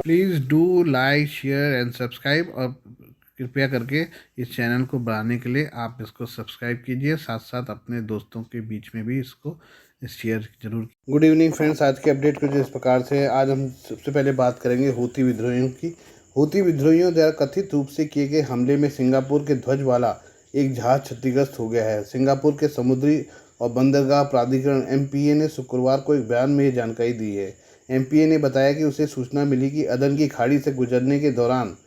Please do like share and subscribe, और कृपया करके इस चैनल को बढ़ाने के लिए आप इसको सब्सक्राइब कीजिए, साथ साथ अपने दोस्तों के बीच में भी इसको शेयर जरूर। गुड इवनिंग फ्रेंड्स, आज के अपडेट कुछ इस प्रकार से। आज हम सबसे पहले बात करेंगे हूती विद्रोहियों की। हूती विद्रोहियों द्वारा कथित रूप से किए गए हमले में सिंगापुर के ध्वज वाला एक जहाज क्षतिग्रस्त हो गया है। सिंगापुर के समुद्री और बंदरगाह प्राधिकरण एमपीए ने शुक्रवार को एक बयान में ये जानकारी दी है। एमपीए ने बताया कि उसे सूचना मिली कि अदन की खाड़ी से गुजरने के दौरान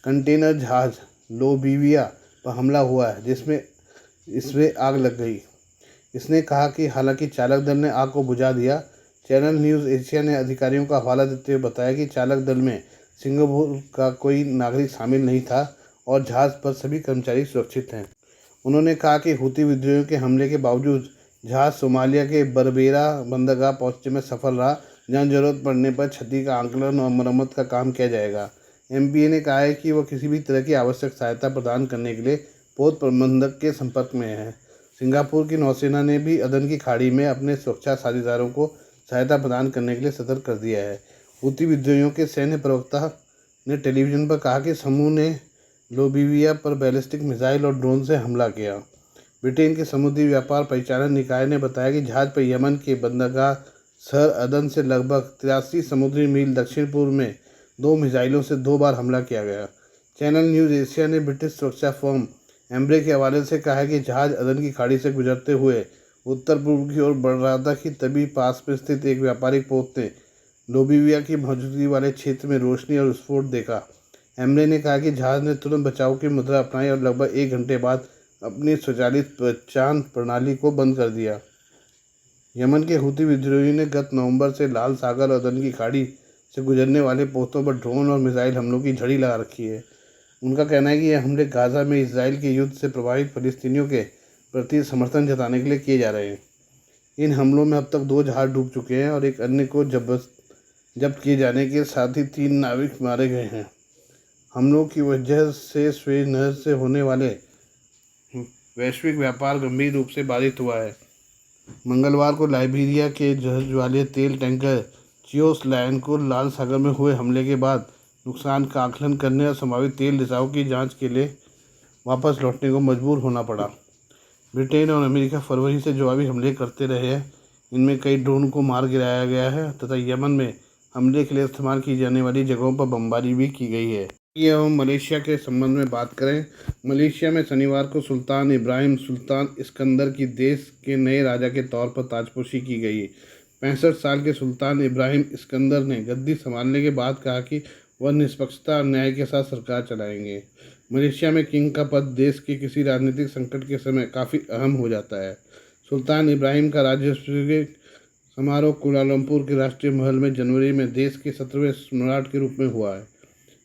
कंटेनर जहाज लोबीविया पर हमला हुआ है, जिसमें इसमें आग लग गई। इसने कहा कि हालांकि चालक दल ने आग को बुझा दिया। चैनल न्यूज़ एशिया ने अधिकारियों का हवाला देते हुए बताया कि चालक दल में सिंगापुर का कोई नागरिक शामिल नहीं था और जहाज़ पर सभी कर्मचारी सुरक्षित हैं। उन्होंने कहा कि हूती विद्रोहियों के हमले के बावजूद जहाज़ सोमालिया के बरबेरा बंदरगाह पहुंचने में सफल रहा, जहां जरूरत पड़ने पर क्षति का आंकलन और मरम्मत का काम किया जाएगा। एमपीए ने कहा है कि वह किसी भी तरह की आवश्यक सहायता प्रदान करने के लिए पोत प्रबंधक के संपर्क में है। सिंगापुर की नौसेना ने भी अदन की खाड़ी में अपने सुरक्षा साझेदारों को सहायता प्रदान करने के लिए सतर्क कर दिया है। हूती विद्रोहियों के सैन्य प्रवक्ता ने टेलीविजन पर कहा कि समूह ने लोबीविया पर बैलिस्टिक मिसाइल और ड्रोन से हमला किया। ब्रिटेन के समुद्री व्यापार परिचालन निकाय ने बताया कि जहाज पर यमन के बंदरगाह शहर अदन से लगभग 83 समुद्री मील दक्षिण पूर्व में 2 मिसाइलों से 2 बार हमला किया गया। चैनल न्यूज़ एशिया ने ब्रिटिश सुरक्षा फर्म एम्ब्रे के हवाले से कहा है कि जहाज अदन की खाड़ी से गुजरते हुए उत्तर पूर्व की ओर बढ़ रहा था कि तभी पास में स्थित एक व्यापारिक पोत ने लोबीविया की मौजूदगी वाले क्षेत्र में रोशनी और विस्फोट देखा। एम्ब्रे ने कहा कि जहाज ने तुरंत बचाव की मुद्रा अपनाई और लगभग 1 घंटे बाद अपनी स्वचालित पहचान प्रणाली को बंद कर दिया। यमन के हूती विद्रोहियों ने गत नवंबर से लाल सागर और अदन की खाड़ी से गुजरने वाले पोतों पर ड्रोन और मिसाइल हमलों की झड़ी लगा रखी है। उनका कहना है कि यह हमले गाज़ा में इसराइल के युद्ध से प्रभावित फ़लस्तीनियों के प्रति समर्थन जताने के लिए किए जा रहे हैं। इन हमलों में अब तक 2 जहाज डूब चुके हैं और एक अन्य को जब्त किए जाने के साथ ही 3 नाविक मारे गए हैं। हमलों की वजह से स्वेज नहर से होने वाले वैश्विक व्यापार गंभीर रूप से बाधित हुआ है। मंगलवार को लाइबेरिया के जहाज वाले तेल टैंकर चियोस लायन को लाल सागर में हुए हमले के बाद नुकसान का आकलन करने और संभावित तेल रिसाव की जांच के लिए वापस लौटने को मजबूर होना पड़ा। ब्रिटेन और अमेरिका फरवरी से जवाबी हमले करते रहे हैं। इनमें कई ड्रोन को मार गिराया गया है तथा यमन में हमले के लिए इस्तेमाल की जाने वाली जगहों पर बमबारी भी की गई है। ये हम मलेशिया के संबंध में बात करें। मलेशिया में शनिवार को सुल्तान इब्राहिम सुल्तान इस्कंदर की देश के नए राजा के तौर पर ताजपोशी की गई। 65 साल के सुल्तान इब्राहिम इस्कंदर ने गद्दी संभालने के बाद कहा कि वह निष्पक्षता और न्याय के साथ सरकार चलाएंगे। मलेशिया में किंग का पद देश के किसी राजनीतिक संकट के समय काफ़ी अहम हो जाता है। सुल्तान इब्राहिम का राज्याभिषेक समारोह कुआलालंपुर के राष्ट्रीय महल में जनवरी में देश के 17वें सम्राट के रूप में हुआ है।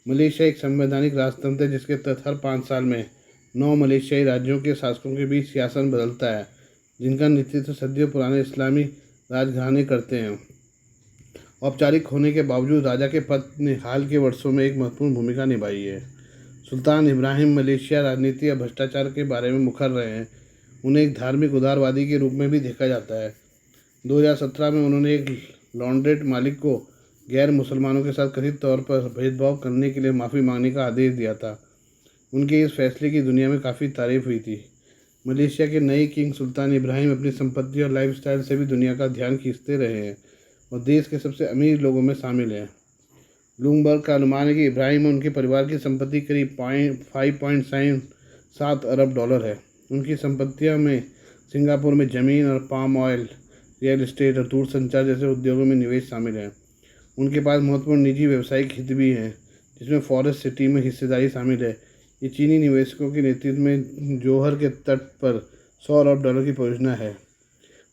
मलेशिया एक संवैधानिक राजतंत्र है जिसके तहत हर 5 साल में 9 मलेशियाई राज्यों के शासकों के बीच शासन बदलता है, जिनका नेतृत्व सदियों पुराने इस्लामी राजघराने करते हैं। औपचारिक होने के बावजूद राजा के पद ने हाल के वर्षों में एक महत्वपूर्ण भूमिका निभाई है। सुल्तान इब्राहिम मलेशिया राजनीति और भ्रष्टाचार के बारे में मुखर रहे हैं। उन्हें एक धार्मिक उदारवादी के रूप में भी देखा जाता है। 2017 में उन्होंने एक लॉन्ड्रेट मालिक को गैर मुसलमानों के साथ कथित तौर पर भेदभाव करने के लिए माफ़ी मांगने का आदेश दिया था। उनके इस फैसले की दुनिया में काफ़ी तारीफ हुई थी। मलेशिया के नए किंग सुल्तान इब्राहिम अपनी संपत्ति और लाइफस्टाइल से भी दुनिया का ध्यान खींचते रहे हैं और देश के सबसे अमीर लोगों में शामिल हैं। ब्लूमबर्ग का अनुमान है कि इब्राहिम और उनके परिवार की संपत्ति करीब 5.7 अरब डॉलर है। उनकी संपत्तियों में सिंगापुर में ज़मीन और पाम ऑयल, रियल एस्टेट और दूरसंचार जैसे उद्योगों में निवेश शामिल है। उनके पास महत्वपूर्ण निजी व्यावसायिक हित भी हैं, जिसमें फॉरेस्ट सिटी में हिस्सेदारी शामिल है। ये चीनी निवेशकों के नेतृत्व में जोहर के तट पर 100 अरब डॉलर की परियोजना है।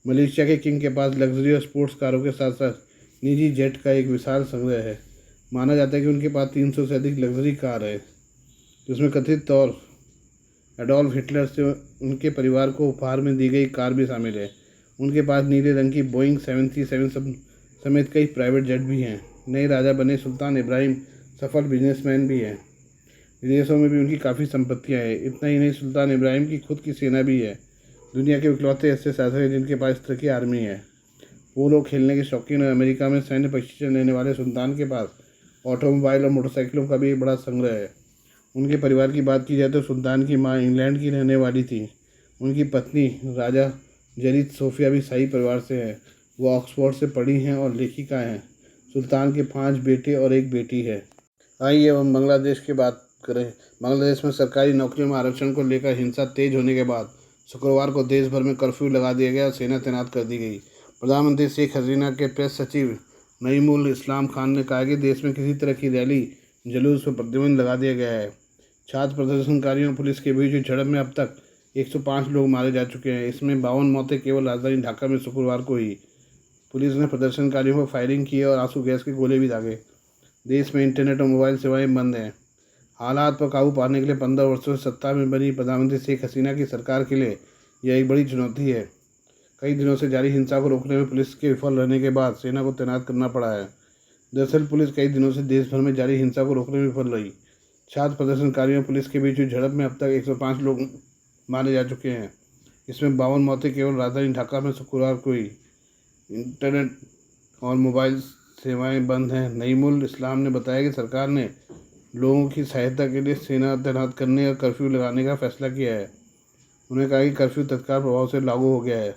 मलेशिया के किंग के पास लग्जरी और स्पोर्ट्स कारों के साथ साथ निजी जेट का एक विशाल संग्रह है। माना जाता है कि उनके पास 300 से अधिक लग्जरी कार है, जिसमें कथित तौर एडोल्फ हिटलर से उनके परिवार को उपहार में दी गई कार भी शामिल है। उनके पास नीले रंग की बोइंग 737 समेत कई प्राइवेट जेट भी हैं। नए राजा बने सुल्तान इब्राहिम सफल बिजनेसमैन भी हैं। विदेशों में भी उनकी काफ़ी संपत्तियां हैं। इतना ही नहीं, सुल्तान इब्राहिम की खुद की सेना भी है। दुनिया के इकलौते ऐसे शासक हैं जिनके पास इस तरह की आर्मी है। पोलो खेलने के शौकीन और अमेरिका में सैन्य प्रशिक्षण लेने वाले सुल्तान के पास ऑटोमोबाइल और मोटरसाइकिलों का भी एक बड़ा संग्रह है। उनके परिवार की बात की जाए तो सुल्तान की मां इंग्लैंड की रहने वाली थी। उनकी पत्नी राजा जरीत सोफिया भी शाही परिवार से है। वो ऑक्सफोर्ड से पढ़ी हैं और लेखिका हैं। सुल्तान के 5 बेटे और एक बेटी है। आइए हम बांग्लादेश की बात करें। बांग्लादेश में सरकारी नौकरियों में आरक्षण को लेकर हिंसा तेज होने के बाद शुक्रवार को देश भर में कर्फ्यू लगा दिया गया और सेना तैनात कर दी गई। प्रधानमंत्री शेख हसीना के प्रेस सचिव नईमुल इस्लाम खान ने कहा कि देश में किसी तरह की रैली जुलूस पर प्रतिबंध लगा दिया गया है। छात्र प्रदर्शनकारियों और पुलिस के बीच हुई झड़प में अब तक 105 लोग मारे जा चुके हैं। इसमें 52 मौतें केवल राजधानी ढाका में शुक्रवार को हुई। पुलिस ने प्रदर्शनकारियों पर फायरिंग की और आंसू गैस के गोले भी दागे। देश में इंटरनेट और मोबाइल सेवाएं बंद हैं। हालात पर काबू पाने के लिए 15 वर्षों से सत्ता में बनी प्रधानमंत्री शेख हसीना की सरकार के लिए यह एक बड़ी चुनौती है। कई दिनों से जारी हिंसा को रोकने में पुलिस के विफल रहने के बाद सेना को तैनात करना पड़ा है। दरअसल पुलिस कई दिनों से देश भर में जारी हिंसा को रोकने में विफल रही। छात्र प्रदर्शनकारियों और पुलिस के बीच हुई झड़प में अब तक 105 लोग मारे जा चुके हैं। इसमें 52 मौतें केवल राजधानी ढाका में शुक्रवार को हुई। इंटरनेट और मोबाइल सेवाएं बंद हैं। नईमुल इस्लाम ने बताया कि सरकार ने लोगों की सहायता के लिए सेना तैनात करने और कर्फ्यू लगाने का फैसला किया है। उन्होंने कहा कि कर्फ्यू तत्काल प्रभाव से लागू हो गया है।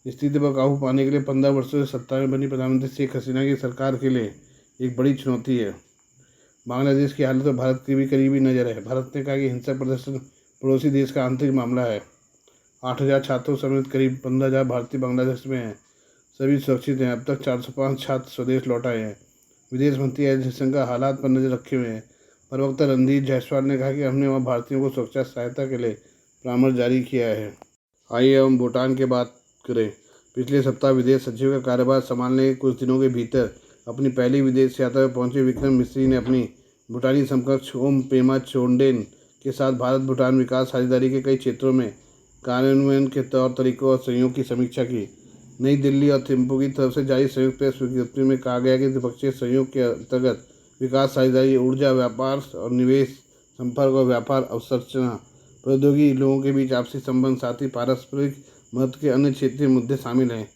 स्थिति पर काबू पाने के लिए 15 वर्षों से सत्ता में बनी प्रधानमंत्री शेख हसीना की सरकार के लिए एक बड़ी चुनौती है। बांग्लादेश की हालत तो भारत की भी करीबी नज़र है। भारत ने कहा कि हिंसक प्रदर्शन पड़ोसी देश का आंतरिक मामला है। 8,000 छात्रों समेत करीब 15,000 भारतीय बांग्लादेश में हैं। सभी सुरक्षित हैं। अब तक 405 छात्र स्वदेश लौट आए हैं। विदेश मंत्री एस जयशंकर हालात पर नजर रखे हुए हैं। प्रवक्ता रणदीप जायसवाल ने कहा कि हमने वहाँ भारतीयों को सुरक्षा सहायता के लिए परामर्श जारी किया है। आइए हम भूटान की बात करें। पिछले सप्ताह विदेश सचिव का कार्यभार संभालने के कुछ दिनों के भीतर अपनी पहली विदेश यात्रा पर पहुंचे विक्रम मिस्री ने अपनी भूटानी समकक्ष ओम पेमा चोंडेन के साथ भारत भूटान विकास साझेदारी के कई क्षेत्रों में कार्यान्वयन के तौर तरीकों और सहयोग की समीक्षा की। नई दिल्ली और थिम्पू की तरफ से जारी संयुक्त प्रेस विज्ञप्ति में कहा गया कि द्विपक्षीय सहयोग के अंतर्गत विकास साझेदारी ऊर्जा, व्यापार और निवेश, संपर्क और व्यापार अवसंरचना, प्रौद्योगिकी, लोगों के बीच आपसी संबंध, साथ ही पारस्परिक महत्व के अन्य क्षेत्रीय मुद्दे शामिल हैं।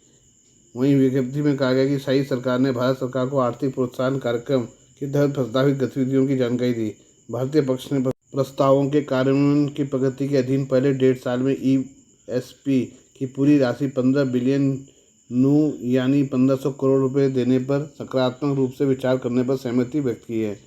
वहीं विज्ञप्ति में कहा गया कि शाही सरकार ने भारत सरकार को आर्थिक प्रोत्साहन कार्यक्रम के तहत प्रस्तावित गतिविधियों की जानकारी दी। भारतीय पक्ष ने प्रस्तावों के कार्यान्वयन की प्रगति के अधीन पहले 1.5 साल में ESP की पूरी राशि 15 बिलियन नू यानी 1500 करोड़ रुपए देने पर सकारात्मक रूप से विचार करने पर सहमति व्यक्त की है।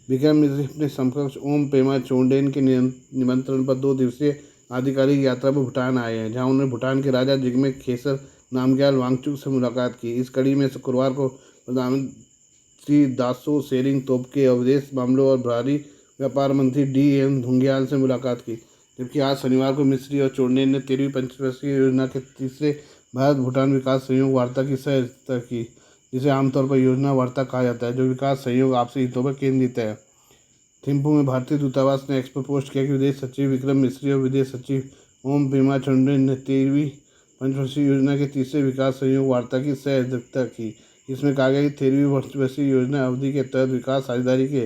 विक्रम मिश्री अपने समकक्ष ओम पेमा चोंडेन के निमंत्रण पर 2 दिवसीय आधिकारिक यात्रा पर भूटान आए हैं, जहां उन्होंने भूटान के राजा जिग्मे खेसर नामग्याल वांगचुक से मुलाकात की। इस कड़ी में शुक्रवार को प्रधानमंत्री दासो सेरिंग तोब्गे और विदेश मामलों और बाहरी व्यापार मंत्री DM धुंग्याल से मुलाकात की। जबकि आज शनिवार को मिस्री और चोंडेन ने 13वीं पंचवर्षीय योजना के तीसरे भारत भूटान विकास सहयोग वार्ता की सह अध्यक्षता की, जिसे आमतौर पर योजना वार्ता कहा जाता है, जो विकास सहयोग आपसी हितों पर केंद्रित है। थिम्पू में भारतीय दूतावास ने एक्स पर पोस्ट किया कि विदेश सचिव विक्रम मिस्री और विदेश सचिव ओम पेमा चोंडेन ने 13वीं पंचवर्षीय योजना के तीसरे विकास सहयोग वार्ता की सह अध्यक्षता की। इसमें कहा गया कि 13वीं पंचवर्षीय योजना अवधि के तहत विकास साझेदारी के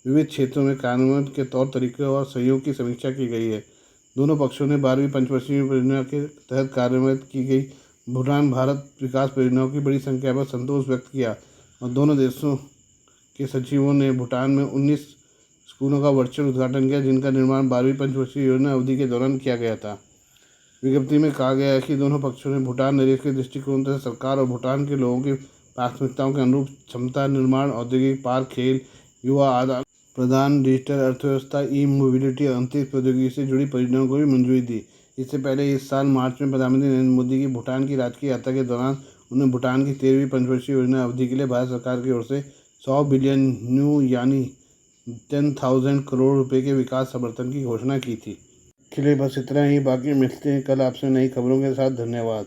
विविध क्षेत्रों में कार्यान्वयन के तौर तरीकों और सहयोग की समीक्षा की गई है। दोनों पक्षों ने 12वीं पंचवर्षीय योजना के तहत कार्यान्वित की गई भूटान भारत विकास परियोजनाओं की बड़ी संख्या पर संतोष व्यक्त किया और दोनों देशों के सचिवों ने भूटान में 19 स्कूलों का वर्चुअल उद्घाटन किया, जिनका निर्माण 12वीं पंचवर्षीय योजना अवधि के दौरान किया गया था। विज्ञप्ति में कहा गया है कि दोनों पक्षों ने भूटान निवेश के दृष्टिकोण से सरकार और भूटान के लोगों की प्राथमिकताओं के अनुरूप क्षमता निर्माण, औद्योगिक पार्क, खेल, युवा आदान प्रदान, डिजिटल अर्थव्यवस्था, मोबिलिटी और अंतरिक्ष प्रौद्योगिकी से जुड़ी परियोजनाओं को भी मंजूरी दी। इससे पहले इस साल मार्च में प्रधानमंत्री नरेंद्र मोदी की भूटान की राजकीय यात्रा के दौरान उन्होंने भूटान की 13वीं पंचवर्षीय योजना अवधि के लिए भारत सरकार की ओर से 100 बिलियन नू यानी 10,000 करोड़ रुपए के विकास समर्थन की घोषणा की थी। के लिए बस इतना ही। बाकी मिलते हैं कल आपसे नई खबरों के साथ। धन्यवाद।